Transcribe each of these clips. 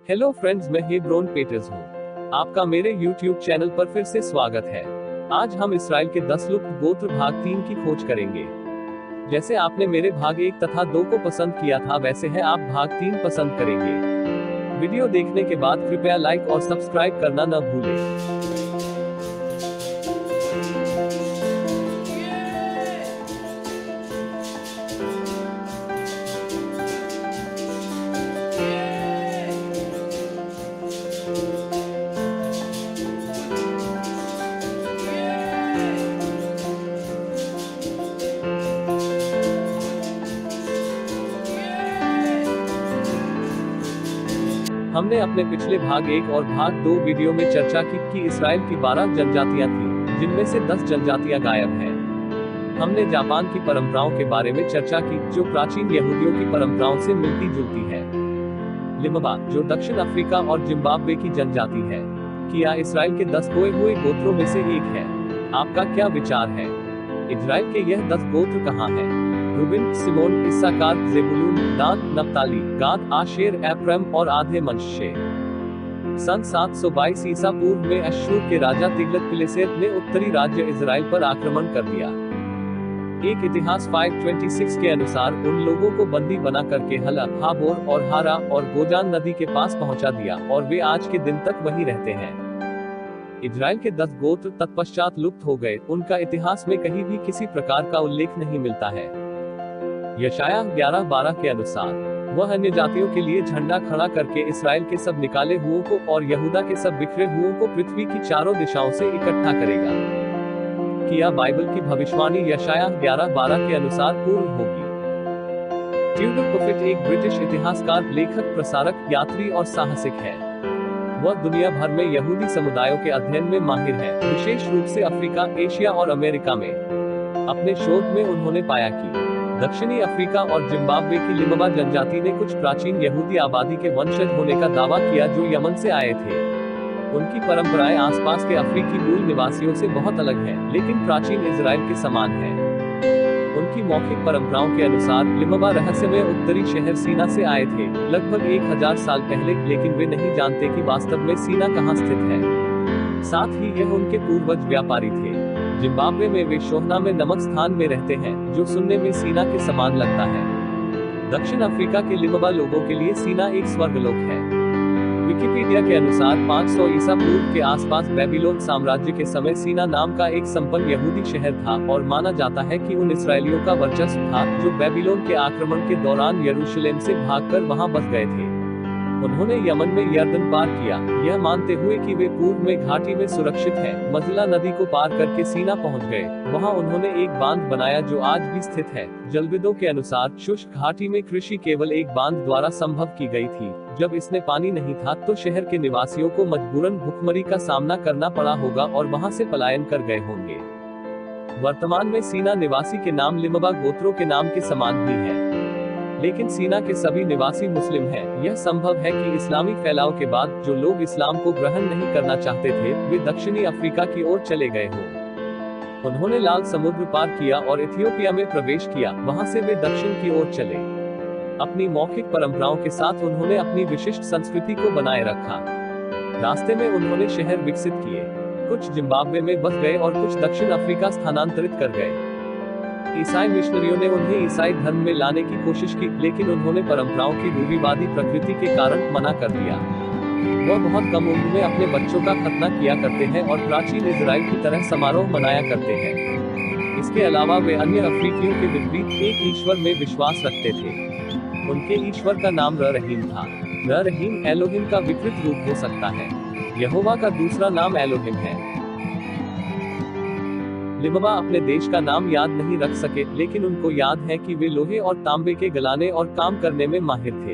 Hello friends, मैं Hebron पेटर्स हूँ। आपका मेरे YouTube चैनल पर फिर से स्वागत है। आज हम इसराइल के 10 लुप्त गोत्र भाग 3 की खोज करेंगे। जैसे आपने मेरे भाग 1 तथा 2 को पसंद किया था, वैसे है आप भाग 3 पसंद करेंगे। वीडियो देखने के बाद कृपया लाइक और सब्सक्राइब करना न भूलें। हमने अपने पिछले भाग 1 और भाग 2 वीडियो में चर्चा की कि इसराइल की 12 जनजातियां थीं, जिनमें से 10 जनजातियां गायब हैं। हमने जापान की परंपराओं के बारे में चर्चा की, जो प्राचीन यहूदियों की परंपराओं से मिलती जुलती है। लिम्बा, जो दक्षिण अफ्रीका और जिम्बाब्वे की जनजाति है। किया इसराइल के 10 खोए हुए गोत्रों में से एक है। आपका क्या विचार है? इजराइल के यह 10 गोत्र कहाँ हैं? रूबेन, सिमोन, इस्साकार, ज़ेबुलून, दान, नप्ताली, गाद, आशेर, एफ्राइम और आधे मनश्शे। सन 722 ईसा पूर्व में अश्शूर के राजा तिग्लत-पिलेसेर ने उत्तरी राज्य इजराइल पर आक्रमण कर दिया। एक इतिहास 526 के अनुसार उन लोगों को बंदी बना करके हला, हाबोर और हारा और गोजान नदी के पास पहुंचा दिया, और वे आज के दिन तक वहीं रहते हैं। इजराइल के 10 गोत्र तत्पश्चात लुप्त हो गए। उनका इतिहास में कहीं भी किसी प्रकार का उल्लेख नहीं मिलता है। यशायाह 11:12 के अनुसार वह अन्य जातियों के लिए झंडा खड़ा करके इसराइल के सब निकाले हुओं को और यहूदा के सब बिखरे हुओं को पृथ्वी की चारों दिशाओं से इकट्ठा करेगा। किया बाइबल की भविष्यवाणी यशायाह 11:12 के अनुसार पूर्ण होगी। ट्यूडर पुफिट एक ब्रिटिश इतिहासकार, लेखक, प्रसारक, यात्री और साहसिक है। वह दुनिया भर में यहूदी समुदायों के अध्ययन में माहिर है, विशेष रूप से अफ्रीका, एशिया और अमेरिका में। अपने शोध में उन्होंने पाया कि दक्षिणी अफ्रीका और जिम्बाब्वे की लिम्बा जनजाति ने कुछ प्राचीन यहूदी आबादी के वंशज होने का दावा किया जो यमन से आए थे। उनकी परंपराएं आसपास के अफ्रीकी मूल निवासियों से बहुत अलग हैं, लेकिन प्राचीन इजराइल के समान हैं। उनकी मौखिक परंपराओं के अनुसार लिम्बा रहस्यमय उत्तरी शहर सीना से आए थे, लगभग 1000 साल पहले, लेकिन वे नहीं जानते कि वास्तव में सीना कहाँ स्थित है। साथ ही यह उनके पूर्वज व्यापारी थे। जिम्बाब्वे में वे शोहना में नमक स्थान में रहते हैं, जो सुनने में सीना के समान लगता है। दक्षिण अफ्रीका के लिम्बा लोगों के लिए सीना एक स्वर्गलोक है। विकिपीडिया के अनुसार 500 ईसा पूर्व के आसपास बेबीलोन साम्राज्य के समय सीना नाम का एक संपन्न यहूदी शहर था, और माना जाता है कि उन इसराइलियों का वर्चस्व था जो बेबीलोन के आक्रमण के दौरान यरूशलेम से भागकर वहां बस गए थे। उन्होंने यमन में यर्दन पार किया, यह मानते हुए कि वे पूर्व में घाटी में सुरक्षित हैं। मजला नदी को पार करके सीना पहुंच गए। वहां उन्होंने एक बांध बनाया जो आज भी स्थित है। जलविदों के अनुसार शुष्क घाटी में कृषि केवल एक बांध द्वारा संभव की गई थी। जब इसमें पानी नहीं था तो शहर के निवासियों को मजबूरन भुखमरी का सामना करना पड़ा होगा और वहां से पलायन कर गए होंगे। वर्तमान में सीना निवासी के नाम लिम्बा गोत्रों के नाम के समान ही है, लेकिन सीना के सभी निवासी मुस्लिम हैं। यह संभव है कि इस्लामी फैलाव के बाद जो लोग इस्लाम को ग्रहण नहीं करना चाहते थे, वे दक्षिणी अफ्रीका की ओर चले गए हों। उन्होंने लाल समुद्र पार किया और इथियोपिया में प्रवेश किया, वहां से वे दक्षिण की ओर चले। अपनी मौखिक परंपराओं के साथ उन्होंने अपनी विशिष्ट संस्कृति को बनाए रखा। रास्ते में उन्होंने शहर विकसित किए। कुछ जिम्बाब्वे में बस गए और कुछ दक्षिण अफ्रीका स्थानांतरित कर गए। ईसाई मिशनरियों ने उन्हें ईसाई धर्म में लाने की कोशिश की, लेकिन उन्होंने परंपराओं की रूढ़िवादी प्रकृति के कारण मना कर दिया। वह बहुत कम उम्र में अपने बच्चों का खतना किया करते हैं और प्राचीन इजराइल की तरह समारोह मनाया करते हैं। इसके अलावा वे अन्य अफ्रीकियों के विपरीत एक ईश्वर में विश्वास रखते थे। उनके ईश्वर का नाम र-रहीम था। र-रहीम एलोहिम का विकृत रूप हो सकता है। यहोवा का दूसरा नाम एलोहिम है। लिम्बा अपने देश का नाम याद नहीं रख सके, लेकिन उनको याद है कि वे लोहे और तांबे के गलाने और काम करने में माहिर थे।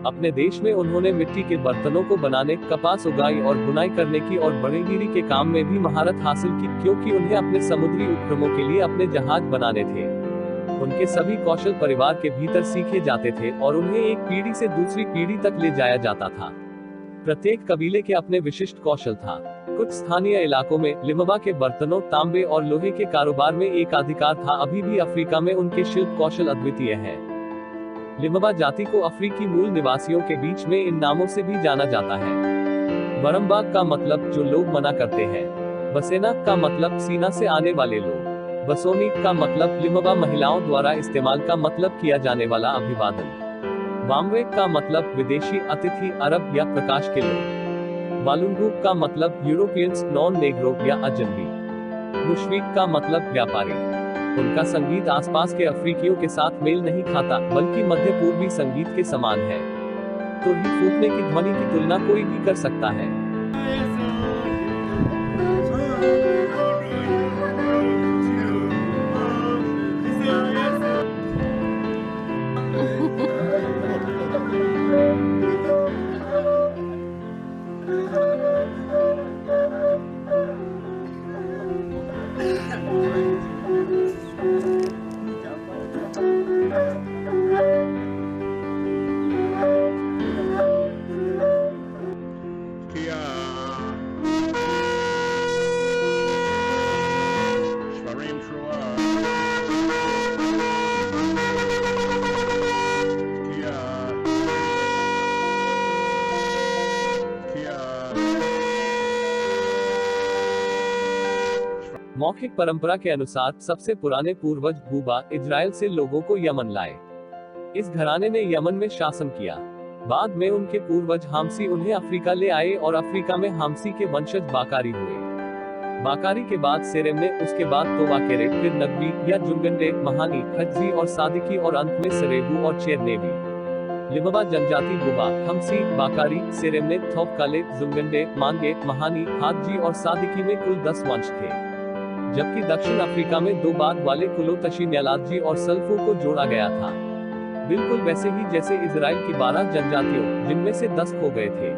अपने देश में उन्होंने मिट्टी के बर्तनों को बनाने, कपास उगाई और बुनाई करने की और बड़ेगिरी के काम में भी महारत हासिल की, क्योंकि उन्हें अपने समुद्री उपक्रमों के लिए अपने जहाज बनाने थे। उनके सभी कौशल परिवार के भीतर सीखे जाते थे और उन्हें एक पीढ़ी से दूसरी पीढ़ी तक ले जाया जाता था। प्रत्येक कबीले के अपने विशिष्ट कौशल था। कुछ स्थानीय इलाकों में लिम्बा के बर्तनों, तांबे और लोहे के कारोबार में एक अधिकार था। अभी भी अफ्रीका में उनके शिल्प कौशल अद्वितीय है। लिम्बा जाति को अफ्रीकी मूल निवासियों के बीच में इन नामों से भी जाना जाता है। बरमबाग का मतलब जो लोग मना करते हैं। बसेना का मतलब सीना से आने वाले लोग। बसोनी का मतलब लिम्बा महिलाओं द्वारा इस्तेमाल का मतलब किया जाने वाला अभिवादन। वामवे का मतलब विदेशी अतिथि, अरब या प्रकाश के लोग। वालुंगू का मतलब यूरोपियंस, नॉन नेग्रो या अजनबी। मुशफीक का मतलब व्यापारी। उनका संगीत आसपास के अफ्रीकियों के साथ मेल नहीं खाता, बल्कि मध्य पूर्वी संगीत के समान है। तुरही फूकने की ध्वनि की तुलना कोई भी कर सकता है। मौखिक परंपरा के अनुसार सबसे पुराने पूर्वज बूबा इजराइल से लोगों को यमन लाए। इस घराने ने यमन में शासन किया। बाद में उनके पूर्वज हामसी उन्हें अफ्रीका ले आए और अफ्रीका में हामसी के वंशज बाकारी हुए। बाकारी के बाद सेरेमने, उसके बाद तोवाकेरे, फिर नगवी या जुंगंडे, महानी, खज्जी और सादिकी और अंत में सरेबू और चेरनेवी। लिम्बा जनजाति बूबा, हमसी, बाकारी, सेरेमने, थोपकाले, जुंगंडे, मांगे, महानी, हाजी और सादिकी में कुल 10 वंश थे। जबकि दक्षिण अफ्रीका में 2 बाद वाले कुलों तशी न्यालाजी और सल्फू को जोड़ा गया था, बिल्कुल वैसे ही जैसे इजराइल की 12 जनजातियों, जिनमें से 10 खो गए थे।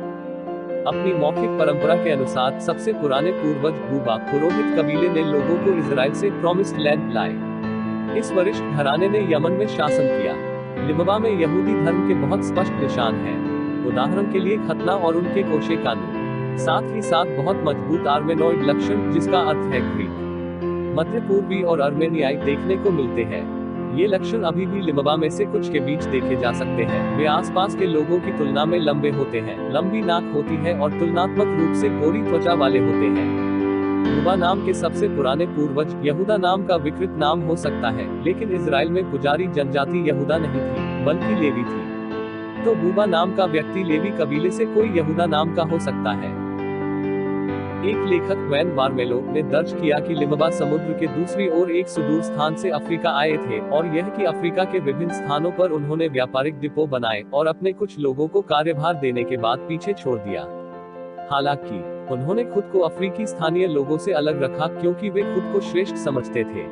अपनी मौखिक परंपरा के अनुसार सबसे पुराने पूर्वज बूबा पुरोहित कबीले ने लोगों को इजराइल से प्रॉमिस्ड लैंड लाए। इस वरिष्ठ घराने ने यमन में शासन किया। लिम्बा में यहूदी धर्म के बहुत स्पष्ट निशान हैं। उदाहरण के लिए खतना और उनके कोशे कानून, साथ ही साथ बहुत मजबूत आर्मेनोइड लक्षण जिसका अर्थ है ग्रीक, मध्य पूर्वी और अर्मेनियाई देखने को मिलते हैं। ये लक्षण अभी भी लिम्बा में से कुछ के बीच देखे जा सकते हैं। वे आसपास के लोगों की तुलना में लंबे होते हैं, लंबी नाक होती है और तुलनात्मक रूप से गोरी त्वचा वाले होते हैं। बूबा नाम के सबसे पुराने पूर्वज यहूदा नाम का विकृत नाम हो सकता है, लेकिन इजराइल में पुजारी जनजाति यहूदा नहीं थी, बल्कि लेवी थी। तो बूबा नाम का व्यक्ति लेवी कबीले से कोई यहूदा नाम का हो सकता है। एक लेखक वैन वार्मेलो ने दर्ज किया कि लिम्बा समुद्र के दूसरी ओर एक सुदूर स्थान से अफ्रीका आए थे और यह कि अफ्रीका के विभिन्न स्थानों पर उन्होंने व्यापारिक डिपो बनाए और अपने कुछ लोगों को कार्यभार देने के बाद पीछे छोड़ दिया। हालांकि उन्होंने खुद को अफ्रीकी स्थानीय लोगों से अलग रखा क्योंकि वे खुद को श्रेष्ठ समझते थे।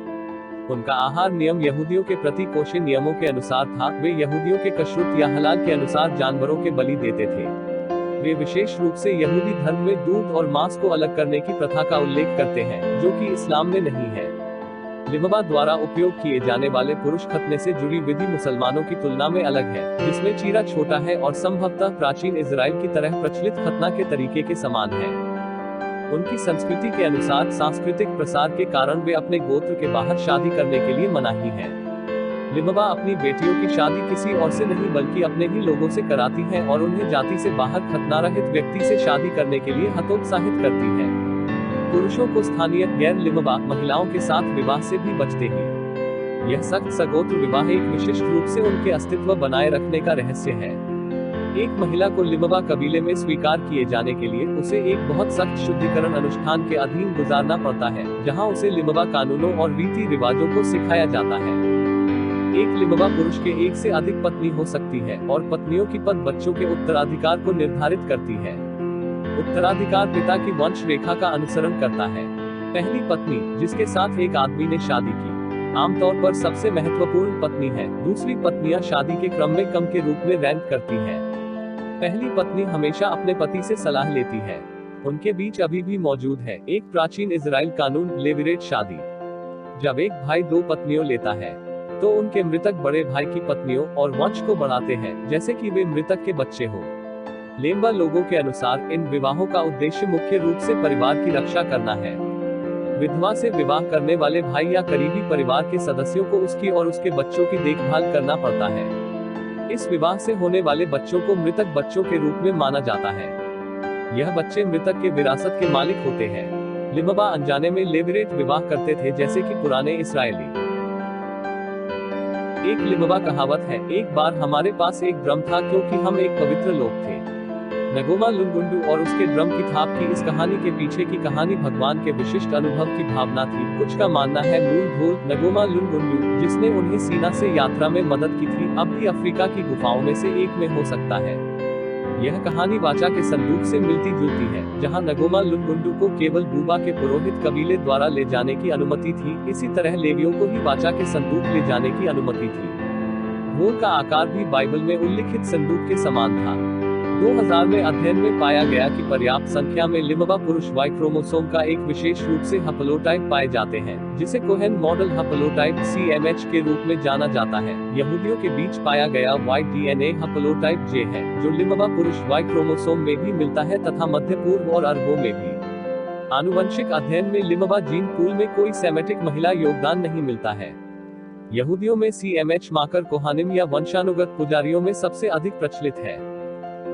उनका आहार नियम यहूदियों के प्रति कोशे नियमों के अनुसार था। वे यहूदियों के कशरुत या हलाल के अनुसार जानवरों के बलि देते थे। वे विशेष रूप से यहूदी धर्म में दूध और मांस को अलग करने की प्रथा का उल्लेख करते हैं, जो कि इस्लाम में नहीं है। लिम्बा द्वारा उपयोग किए जाने वाले पुरुष खतने से जुड़ी विधि मुसलमानों की तुलना में अलग है, जिसमें चीरा छोटा है और संभवतः प्राचीन इजराइल की तरह प्रचलित खतना के तरीके के समान है। उनकी संस्कृति के अनुसार सांस्कृतिक प्रसार के कारण वे अपने गोत्र के बाहर शादी करने के लिए मनाही हैं। लिम्बा अपनी बेटियों की शादी किसी और से नहीं बल्कि अपने ही लोगों से कराती है और उन्हें जाति से बाहर खतना रहित व्यक्ति से शादी करने के लिए हतोत्साहित करती है। पुरुषों को स्थानीय गैर लिम्बा महिलाओं के साथ विवाह से भी बचते हैं। यह सख्त सगोत्र विवाह एक विशिष्ट रूप से उनके अस्तित्व बनाए रखने का रहस्य है। एक महिला को लिम्बा कबीले में स्वीकार किए जाने के लिए उसे एक बहुत सख्त शुद्धिकरण अनुष्ठान के अधीन गुजारना पड़ता है, जहां उसे लिम्बा कानूनों और रीति रिवाजों को सिखाया जाता है। एक लिम्बा पुरुष के एक से अधिक पत्नी हो सकती है और पत्नियों की पद बच्चों के उत्तराधिकार को निर्धारित करती है। उत्तराधिकार पिता की वंश रेखा का अनुसरण करता है। पहली पत्नी जिसके साथ एक आदमी ने शादी की आमतौर पर सबसे महत्वपूर्ण पत्नी है। दूसरी पत्नियां शादी के क्रम में कम के रूप में रैंक करती हैं। पहली पत्नी हमेशा अपने पति से सलाह लेती है। उनके बीच अभी भी मौजूद है एक प्राचीन इजराइल कानून, लेविरेट शादी। जब एक भाई 2 पत्नियों लेता है तो उनके मृतक बड़े भाई की पत्नियों और वंश को बढ़ाते हैं, जैसे कि वे मृतक के बच्चे हो। लेम्बा लोगों के अनुसार इन विवाहों का उद्देश्य मुख्य रूप से परिवार की रक्षा करना है। विधवा से विवाह करने वाले भाई या करीबी परिवार के सदस्यों को उसकी और उसके बच्चों की देखभाल करना पड़ता है। इस विवाह से होने वाले बच्चों को मृतक बच्चों के रूप में माना जाता है। यह बच्चे मृतक के विरासत के मालिक होते हैं। लिम्बा अनजाने में लेविरेट विवाह करते थे, जैसे कि पुराने इसराइली। एक लिम्बा कहावत है, एक बार हमारे पास एक ड्रम था क्योंकि हम एक पवित्र लोग थे। नगोमा लुंगुंडू और उसके ड्रम की थाप की इस कहानी के पीछे की कहानी भगवान के विशिष्ट अनुभव की भावना थी। कुछ का मानना है मूल भूल नगोमा लुंगुंडू, जिसने उन्हें सीना से यात्रा में मदद की थी, अब भी अफ्रीका की गुफाओं में से एक में हो सकता है। यह कहानी वाचा के संदूक से मिलती जुलती है, जहां नगोमा लुंगुंडू को केवल बूबा के पुरोहित कबीले द्वारा ले जाने की अनुमति थी। इसी तरह लेवियों को ही वाचा के संदूक ले जाने की अनुमति थी। घोर का आकार भी बाइबल में उल्लिखित संदूक के समान था। 2000 में अध्ययन में पाया गया कि पर्याप्त संख्या में लिम्बा पुरुष वाई क्रोमोसोम का एक विशेष रूप से हप्लोटाइप पाए जाते हैं, जिसे कोहेन मॉडल हप्लोटाइप CMH के रूप में जाना जाता है। यहूदियों के बीच पाया गया वाई DNA हप्लोटाइप J है, जो लिम्बा पुरुष वाई क्रोमोसोम में भी मिलता है तथा मध्य पूर्व और अरबों में भी। आनुवंशिक अध्ययन में लिम्बा जीन पूल में कोई सेमेटिक महिला योगदान नहीं मिलता है। यहूदियों में CMH माकर कोहानिम या वंशानुगत पुजारियों में सबसे अधिक प्रचलित है।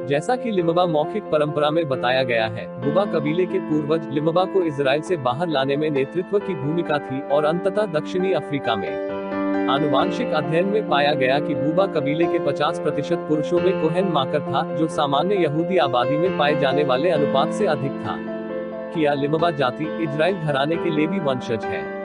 जैसा कि लिम्बा मौखिक परंपरा में बताया गया है, बूबा कबीले के पूर्वज लिम्बा को इजराइल से बाहर लाने में नेतृत्व की भूमिका थी और अंततः दक्षिणी अफ्रीका में। आनुवांशिक अध्ययन में पाया गया कि बूबा कबीले के 50% पुरुषों में कोहेन माकर था, जो सामान्य यहूदी आबादी में पाए जाने वाले अनुपात से अधिक था। किया लिम्बा जाति इजराइल घराने के लेवी वंशज है।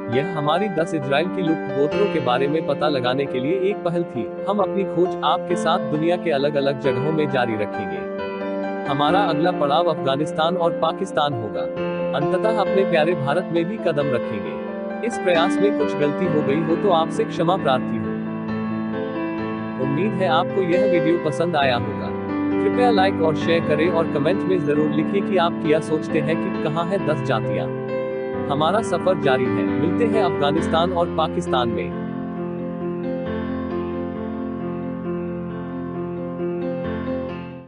यह हमारी 10 इजराइल की लुप्त गोत्रों के बारे में पता लगाने के लिए एक पहल थी। हम अपनी खोज आपके साथ दुनिया के अलग अलग जगहों में जारी रखेंगे। हमारा अगला पड़ाव अफगानिस्तान और पाकिस्तान होगा। अंततः अपने प्यारे भारत में भी कदम रखेंगे। इस प्रयास में कुछ गलती हो गई हो तो आपसे क्षमा प्रार्थी हूँ। उम्मीद है आपको यह वीडियो पसंद आया होगा। कृपया लाइक और शेयर करें और कमेंट में जरूर लिखिए कि आप क्या सोचते हैं कि कहाँ है 10 जातियाँ। हमारा सफर जारी है। मिलते हैं अफगानिस्तान और पाकिस्तान में।